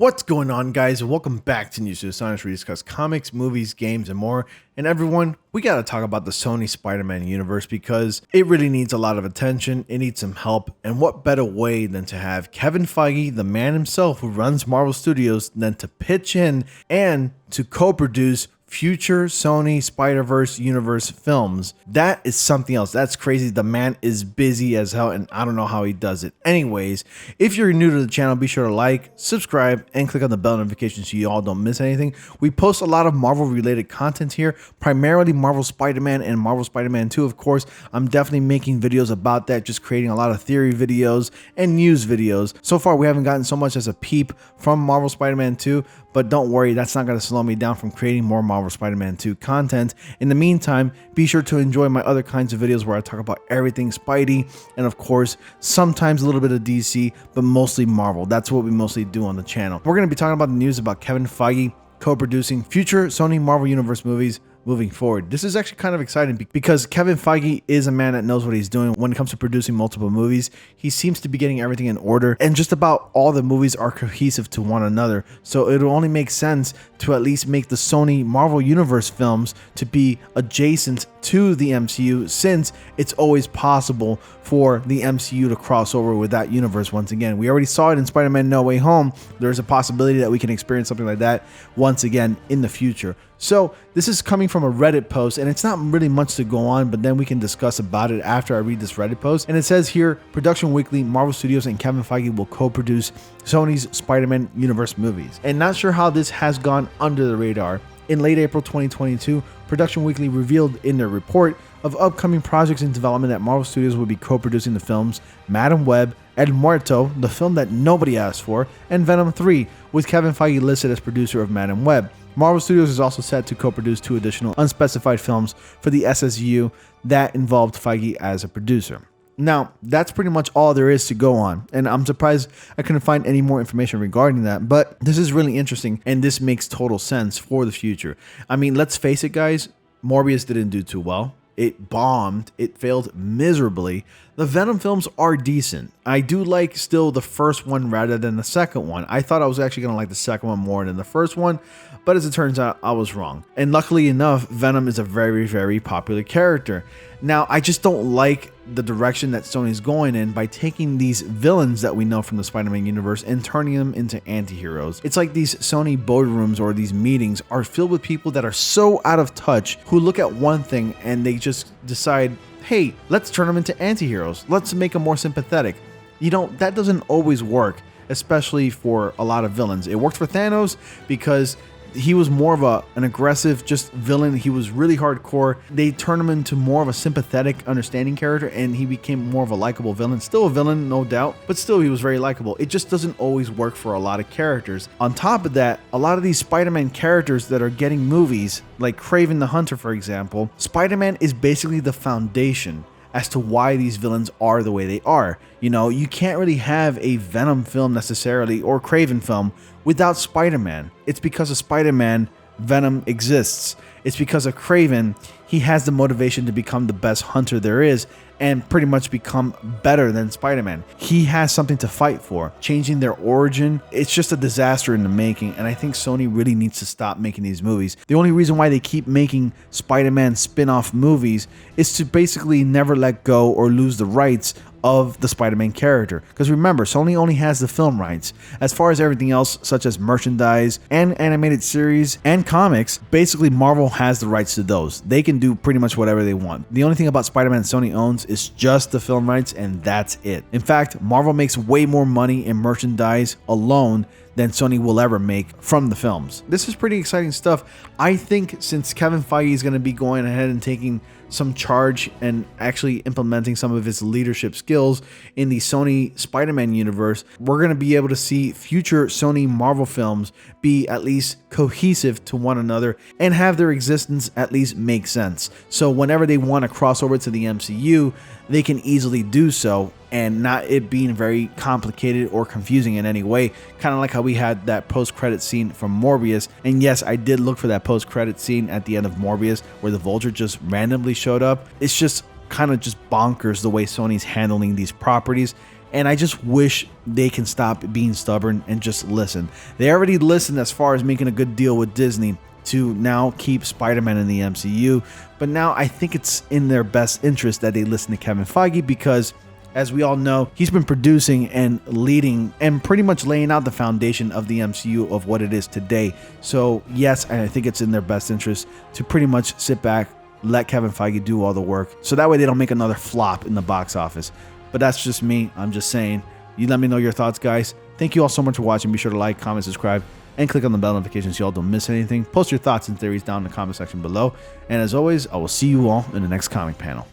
What's going on, guys? Welcome back to News to the Sonics, where we discuss comics, movies, games, and more. And everyone, we got to talk about the Sony Spider-Man universe because it really needs a lot of attention. It needs some help. And what better way than to have Kevin Feige, the man himself who runs Marvel Studios, than to pitch in and to co-produce future Sony Spider-Verse universe films. That is something else. That's crazy. The man is busy as hell, and I don't know how he does it. Anyways, if you're new to the channel, be sure to like, subscribe, and click on the bell notification so you all don't miss anything. We post a lot of Marvel related content here, primarily Marvel Spider-Man and Marvel Spider-Man 2, of course. I'm definitely making videos about that, just creating a lot of theory videos and news videos. So far, we haven't gotten so much as a peep from Marvel Spider-Man 2, but don't worry, that's not going to slow me down from creating more Marvel Spider-Man 2 content. In the meantime, be sure to enjoy my other kinds of videos where I talk about everything Spidey, and of course, sometimes a little bit of DC, but mostly Marvel. That's what we mostly do on the channel. We're going to be talking about the news about Kevin Feige co-producing future Sony Marvel Universe movies moving forward. This is actually kind of exciting because Kevin Feige is a man that knows what he's doing when it comes to producing multiple movies. He seems to be getting everything in order, and just about all the movies are cohesive to one another. So it'll only make sense to at least make the Sony Marvel Universe films to be adjacent to the MCU, since it's always possible for the MCU to cross over with that universe once again. We already saw it in Spider-Man No Way Home. There's a possibility that we can experience something like that once again in the future. So this is coming from a Reddit post, and it's not really much to go on, but then we can discuss about it after I read this Reddit post. And it says here, Production Weekly, Marvel Studios and Kevin Feige will co-produce Sony's Spider-Man universe movies. And not sure how this has gone under the radar. In late April 2022, Production Weekly revealed in their report of upcoming projects in development that Marvel Studios will be co-producing the films Madame Web, El Muerto, the film that nobody asked for, and Venom 3, with Kevin Feige listed as producer of Madame Web. Marvel Studios is also set to co-produce 2 additional unspecified films for the SSU that involved Feige as a producer. Now, that's pretty much all there is to go on, and I'm surprised I couldn't find any more information regarding that, but this is really interesting, and this makes total sense for the future. I mean, let's face it, guys, Morbius didn't do too well. It bombed. It failed miserably. The Venom films are decent. I do like still the first one rather than the second one. I thought I was actually going to like the second one more than the first one, but as it turns out, I was wrong. And luckily enough, Venom is a very, very popular character. Now, I just don't like the direction that Sony's going in by taking these villains that we know from the Spider-Man universe and turning them into anti-heroes. It's like these Sony boardrooms or these meetings are filled with people that are so out of touch, who look at one thing and they just decide, hey, let's turn them into anti-heroes. Let's make them more sympathetic. You know, that doesn't always work, especially for a lot of villains. It worked for Thanos because he was more of an aggressive just villain. He was really hardcore. They turned him into more of a sympathetic, understanding character, and he became more of a likable villain. Still a villain, no doubt, but still he was very likable. It just doesn't always work for a lot of characters. On top of that, a lot of these Spider-Man characters that are getting movies, like Kraven the Hunter, for example, Spider-Man is basically the foundation as to why these villains are the way they are. You know, you can't really have a Venom film necessarily, or Kraven film, without Spider-Man. It's because of Spider-Man, Venom exists. It's because of Kraven, he has the motivation to become the best hunter there is and pretty much become better than Spider-Man. He has something to fight for. Changing their origin, it's just a disaster in the making, and I think Sony really needs to stop making these movies. The only reason why they keep making Spider-Man spin-off movies is to basically never let go or lose the rights of the Spider-Man character. Because remember, Sony only has the film rights. As far as everything else, such as merchandise and animated series and comics, basically Marvel has the rights to those. They can do pretty much whatever they want. The only thing about Spider-Man Sony owns is just the film rights, and that's it. In fact, Marvel makes way more money in merchandise alone than Sony will ever make from the films. This is pretty exciting stuff. I think since Kevin Feige is going to be going ahead and taking some charge and actually implementing some of his leadership skills in the Sony Spider-Man universe, we're going to be able to see future Sony Marvel films be at least cohesive to one another and have their existence at least make sense. So whenever they want to cross over to the MCU, they can easily do so, and not it being very complicated or confusing in any way, kind of like how we had that post-credit scene from Morbius. And yes, I did look for that post-credit scene at the end of Morbius where the Vulture just randomly showed up. It's just kind of just bonkers the way Sony's handling these properties. And I just wish they can stop being stubborn and just listen. They already listened as far as making a good deal with Disney to now keep Spider-Man in the MCU. But now I think it's in their best interest that they listen to Kevin Feige, because as we all know, he's been producing and leading and pretty much laying out the foundation of the MCU of what it is today. So yes, I think it's in their best interest to pretty much sit back, let Kevin Feige do all the work, so that way they don't make another flop in the box office. But that's just me. I'm just saying. You let me know your thoughts, guys. Thank you all so much for watching. Be sure to like, comment, subscribe, and click on the bell notifications so y'all don't miss anything. Post your thoughts and theories down in the comment section below. And as always, I will see you all in the next comic panel.